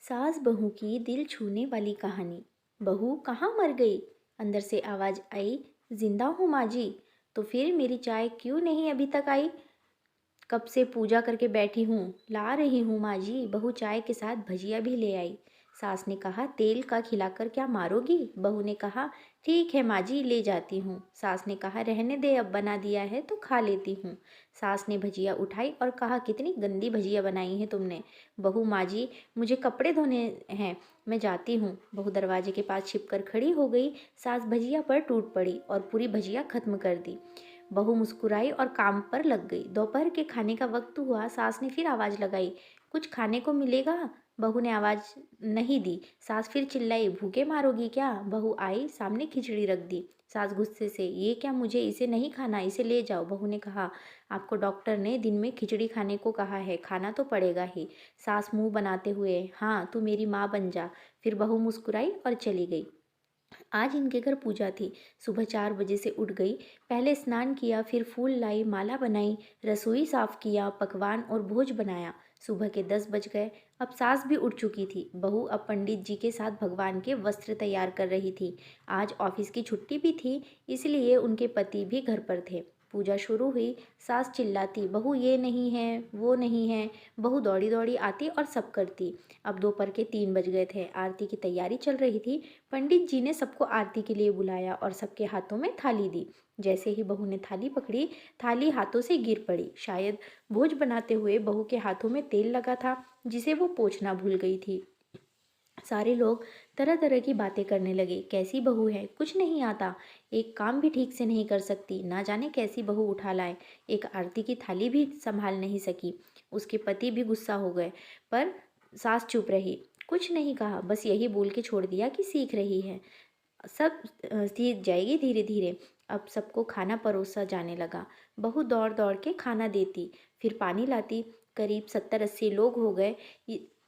सास बहू की दिल छूने वाली कहानी। बहू कहाँ मर गई? अंदर से आवाज आई, जिंदा हूँ माँ जी। तो फिर मेरी चाय क्यों नहीं अभी तक आई? कब से पूजा करके बैठी हूँ, ला रही हूँ माँ जी। बहू चाय के साथ भजिया भी ले आई। सास ने कहा, तेल का खिलाकर क्या मारोगी? बहू ने कहा, ठीक है माँ जी, ले जाती हूँ। सास ने कहा, रहने दे, अब बना दिया है तो खा लेती हूँ। सास ने भजिया उठाई और कहा, कितनी गंदी भजिया बनाई है तुमने। बहू, माँ जी मुझे कपड़े धोने हैं, मैं जाती हूँ। बहू दरवाजे के पास छिपकर खड़ी हो गई। सास भजिया पर टूट पड़ी और पूरी भजिया खत्म कर दी। बहू मुस्कुराई और काम पर लग गई। दोपहर के खाने का वक्त हुआ। सास ने फिर आवाज लगाई, कुछ खाने को मिलेगा? बहू ने आवाज नहीं दी। सास फिर चिल्लाई, भूखे मारोगी क्या? बहू आई, सामने खिचड़ी रख दी। सास गुस्से से, ये क्या, मुझे इसे नहीं खाना, इसे ले जाओ। बहू ने कहा, आपको डॉक्टर ने दिन में खिचड़ी खाने को कहा है, खाना तो पड़ेगा ही। सास मुंह बनाते हुए, हाँ तू मेरी माँ बन जा। फिर बहू मुस्कुराई और चली गई। आज इनके घर पूजा थी। सुबह 4 बजे से उठ गई। पहले स्नान किया, फिर फूल लाई, माला बनाई, रसोई साफ किया, पकवान और भोज बनाया। सुबह के 10 बज गए। अब सास भी उठ चुकी थी। बहू अब पंडित जी के साथ भगवान के वस्त्र तैयार कर रही थी। आज ऑफिस की छुट्टी भी थी, इसलिए उनके पति भी घर पर थे। पूजा शुरू हुई। सास चिल्लाती, बहू ये नहीं है, वो नहीं है। बहू दौड़ी दौड़ी आती और सब करती। अब दोपहर के 3 बज गए थे। आरती की तैयारी चल रही थी। पंडित जी ने सबको आरती के लिए बुलाया और सबके हाथों में थाली दी। जैसे ही बहू ने थाली पकड़ी, थाली हाथों से गिर पड़ी। शायद भोज बनाते हुए बहू के हाथों में तेल लगा था, जिसे वो पोंछना भूल गई थी। सारे लोग तरह तरह की बातें करने लगे। कैसी बहू है, कुछ नहीं आता, एक काम भी ठीक से नहीं कर सकती, ना जाने कैसी बहू उठा लाए, एक आरती की थाली भी संभाल नहीं सकी। उसके पति भी गुस्सा हो गए, पर सास चुप रही, कुछ नहीं कहा, बस यही बोल के छोड़ दिया कि सीख रही है, सब सीख जाएगी धीरे धीरे। अब सबको खाना परोसा जाने लगा। बहू दौड़ दौड़ के खाना देती, फिर पानी लाती। करीब 70-80 लोग हो गए।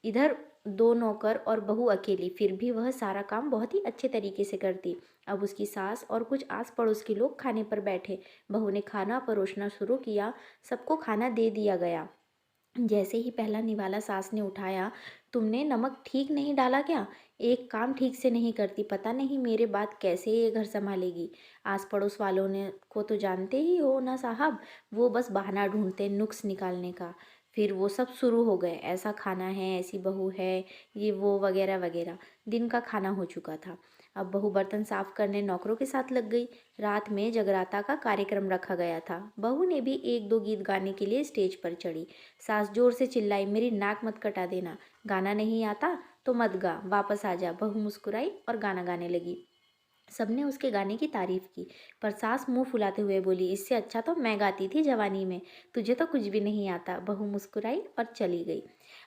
इधर 2 नौकर और बहू अकेली, फिर भी वह सारा काम बहुत ही अच्छे तरीके से करती। अब उसकी सास और कुछ आस पड़ोस के लोग खाने पर बैठे। बहू ने खाना परोसना शुरू किया। सबको खाना दे दिया गया। जैसे ही पहला निवाला सास ने उठाया, तुमने नमक ठीक नहीं डाला क्या? एक काम ठीक से नहीं करती, पता नहीं मेरे बाद कैसे ये घर संभालेगी। आस पड़ोस वालों ने को तो जानते ही हो ना साहब, वो बस बहाना ढूंढते नुक्स निकालने का। फिर वो सब शुरू हो गए, ऐसा खाना है, ऐसी बहू है, ये वो वगैरह वगैरह। दिन का खाना हो चुका था। अब बहू बर्तन साफ करने नौकरों के साथ लग गई। रात में जगराता का कार्यक्रम रखा गया था। बहू ने भी 1-2 गीत गाने के लिए स्टेज पर चढ़ी। सास जोर से चिल्लाई, मेरी नाक मत कटा देना, गाना नहीं आता तो मत गा, वापस आ जा। बहू मुस्कुराई और गाना गाने लगी। सबने उसके गाने की तारीफ की, पर सास मुंह फुलाते हुए बोली, इससे अच्छा तो मैं गाती थी जवानी में, तुझे तो कुछ भी नहीं आता। बहू मुस्कुराई और चली गई।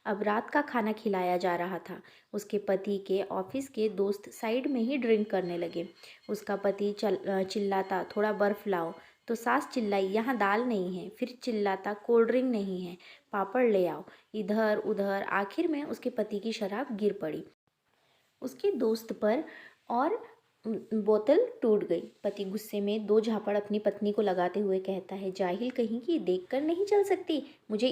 अब रात का खाना खिलाया जा रहा था। उसके पति के ऑफिस के दोस्त साइड में ही ड्रिंक करने लगे। उसका पति चिल्लाता, थोड़ा बर्फ लाओ। तो सास चिल्लाई, यहाँ दाल नहीं है। फिर चिल्लाता, कोल्ड ड्रिंक नहीं है, पापड़ ले आओ। इधर उधर, आखिर में उसके पति की शराब गिर पड़ी उसके दोस्त पर और बोतल टूट गई। पति गुस्से में 2 झापड़ अपनी पत्नी को लगाते हुए कहता है, जाहिल कहीं की, देख कर नहीं चल सकती, तुझे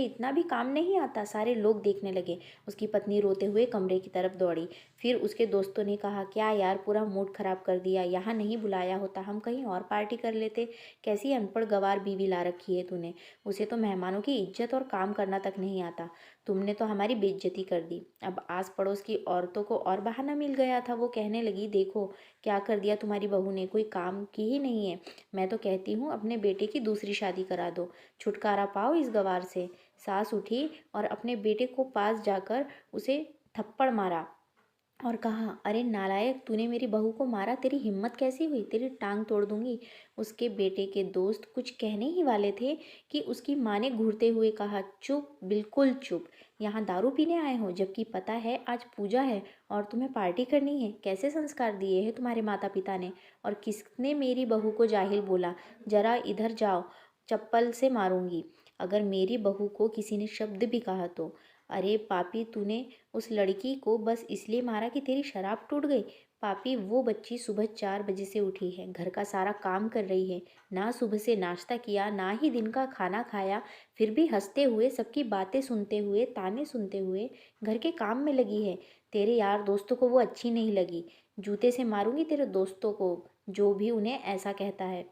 इतना भी काम नहीं आता। सारे लोग देखने लगे। उसकी पत्नी रोते हुए कमरे की तरफ दौड़ी। फिर उसके दोस्तों ने कहा, क्या यार, पूरा मूड खराब कर दिया, यहाँ नहीं बुलाया होता, हम कहीं और पार्टी कर लेते। कैसी अनपढ़ गवार बीवी ला रखी है तूने, उसे तो मेहमानों की इज्जत और काम करना तक नहीं आता। तुमने तो हमारी बेइज्जती कर दी। अब आस पड़ोस की औरतों को और बहाना मिल गया था। वो कहने लगी, देखो क्या कर दिया तुम्हारी बहू ने, कोई काम की ही नहीं है। मैं तो कहती हूँ अपने बेटे की दूसरी शादी करा दो, छुटकारा पाओ इस गवार से। सास उठी और अपने बेटे को पास जाकर उसे थप्पड़ मारा और कहा, अरे नालायक, तूने मेरी बहू को मारा, तेरी हिम्मत कैसी हुई, तेरी टांग तोड़ दूंगी। उसके बेटे के दोस्त कुछ कहने ही वाले थे कि उसकी माँ ने घूरते हुए कहा, चुप, बिल्कुल चुप, यहाँ दारू पीने आए हो, जबकि पता है आज पूजा है और तुम्हें पार्टी करनी है। कैसे संस्कार दिए हैं तुम्हारे माता पिता ने, और किसने मेरी बहू को जाहिल बोला? जरा इधर जाओ, चप्पल से मारूंगी अगर मेरी बहू को किसी ने शब्द भी कहा तो। अरे पापी, तूने उस लड़की को बस इसलिए मारा कि तेरी शराब टूट गई। पापी, वो बच्ची सुबह 4 बजे से उठी है, घर का सारा काम कर रही है, ना सुबह से नाश्ता किया, ना ही दिन का खाना खाया, फिर भी हंसते हुए, सबकी बातें सुनते हुए, ताने सुनते हुए घर के काम में लगी है। तेरे यार दोस्तों को वो अच्छी नहीं लगी। जूते से मारूंगी तेरे दोस्तों को, जो भी उन्हें ऐसा कहता है।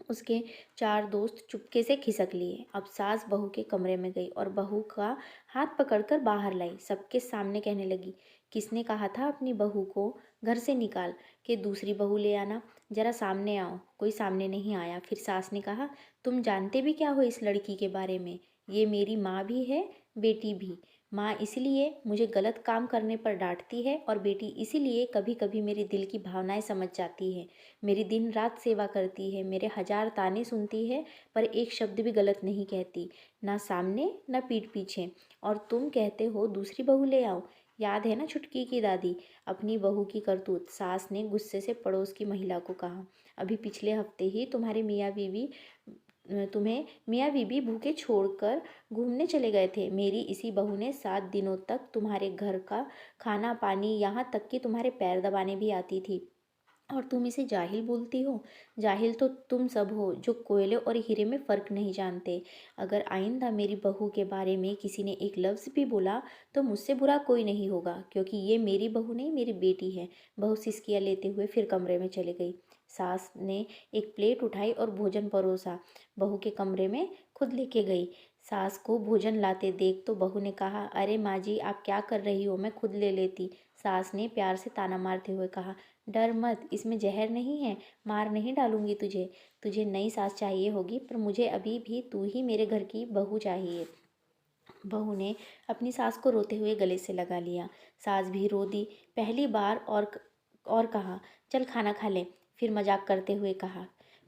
उसके 4 दोस्त चुपके से खिसक लिए। अब सास बहू के कमरे में गई और बहू का हाथ पकड़कर बाहर लाई। सबके सामने कहने लगी, किसने कहा था अपनी बहू को घर से निकाल के दूसरी बहू ले आना? जरा सामने आओ। कोई सामने नहीं आया। फिर सास ने कहा, तुम जानते भी क्या हो इस लड़की के बारे में? ये मेरी माँ भी है, बेटी भी। माँ इसलिए मुझे गलत काम करने पर डांटती है और बेटी इसीलिए कभी कभी मेरे दिल की भावनाएं समझ जाती है। मेरी दिन रात सेवा करती है, मेरे 1000 ताने सुनती है, पर एक शब्द भी गलत नहीं कहती, ना सामने ना पीठ पीछे। और तुम कहते हो दूसरी बहू ले आओ। याद है ना छुटकी की दादी, अपनी बहू की करतूत? सास ने गुस्से से पड़ोस की महिला को कहा, अभी पिछले हफ्ते ही तुम्हें मियाँ बीवी भूखे छोड़कर घूमने चले गए थे। मेरी इसी बहू ने 7 दिनों तक तुम्हारे घर का खाना पानी, यहाँ तक कि तुम्हारे पैर दबाने भी आती थी, और तुम इसे जाहिल बोलती हो? जाहिल तो तुम सब हो जो कोयले और हीरे में फ़र्क नहीं जानते। अगर आइंदा मेरी बहू के बारे में किसी ने एक लफ्ज़ भी बोला तो मुझसे बुरा कोई नहीं होगा, क्योंकि ये मेरी बहू नहीं, मेरी बेटी है। बहू सिसकियाँ लेते हुए फिर कमरे में चली गई। सास ने एक प्लेट उठाई और भोजन परोसा, बहू के कमरे में खुद लेके गई। सास को भोजन लाते देख तो बहू ने कहा, अरे माँ जी, आप क्या कर रही हो, मैं खुद ले लेती। सास ने प्यार से ताना मारते हुए कहा, डर मत, इसमें जहर नहीं है, मार नहीं डालूंगी तुझे। तुझे नई सास चाहिए होगी, पर मुझे अभी भी तू ही मेरे घर की बहू चाहिए। बहू ने अपनी सास को रोते हुए गले से लगा लिया। सास भी रो दी पहली बार, और कहा, चल खाना खा ले। फिर मजाक करते हुए कहा,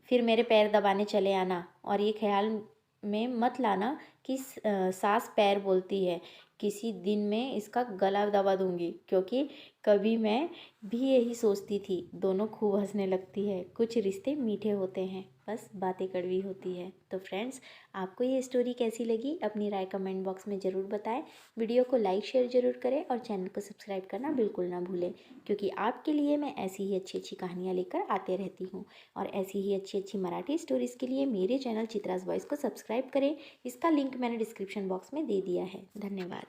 फिर मेरे पैर दबाने चले आना, और ये ख्याल में मत लाना कि सास पैर बोलती है। किसी दिन मैं इसका गला दबा दूंगी, क्योंकि कभी मैं भी यही सोचती थी। दोनों खूब हंसने लगती है। कुछ रिश्ते मीठे होते हैं, बस बातें कड़वी होती है। तो फ्रेंड्स, आपको ये स्टोरी कैसी लगी अपनी राय कमेंट बॉक्स में ज़रूर बताएं। वीडियो को लाइक शेयर ज़रूर करें और चैनल को सब्सक्राइब करना बिल्कुल ना भूलें, क्योंकि आपके लिए मैं ऐसी ही अच्छी अच्छी कहानियाँ लेकर आते रहती हूँ। और ऐसी ही अच्छी अच्छी मराठी स्टोरीज़ के लिए मेरे चैनल चित्रास वॉइस को सब्सक्राइब करें। इसका लिंक मैंने डिस्क्रिप्शन बॉक्स में दे दिया है। धन्यवाद।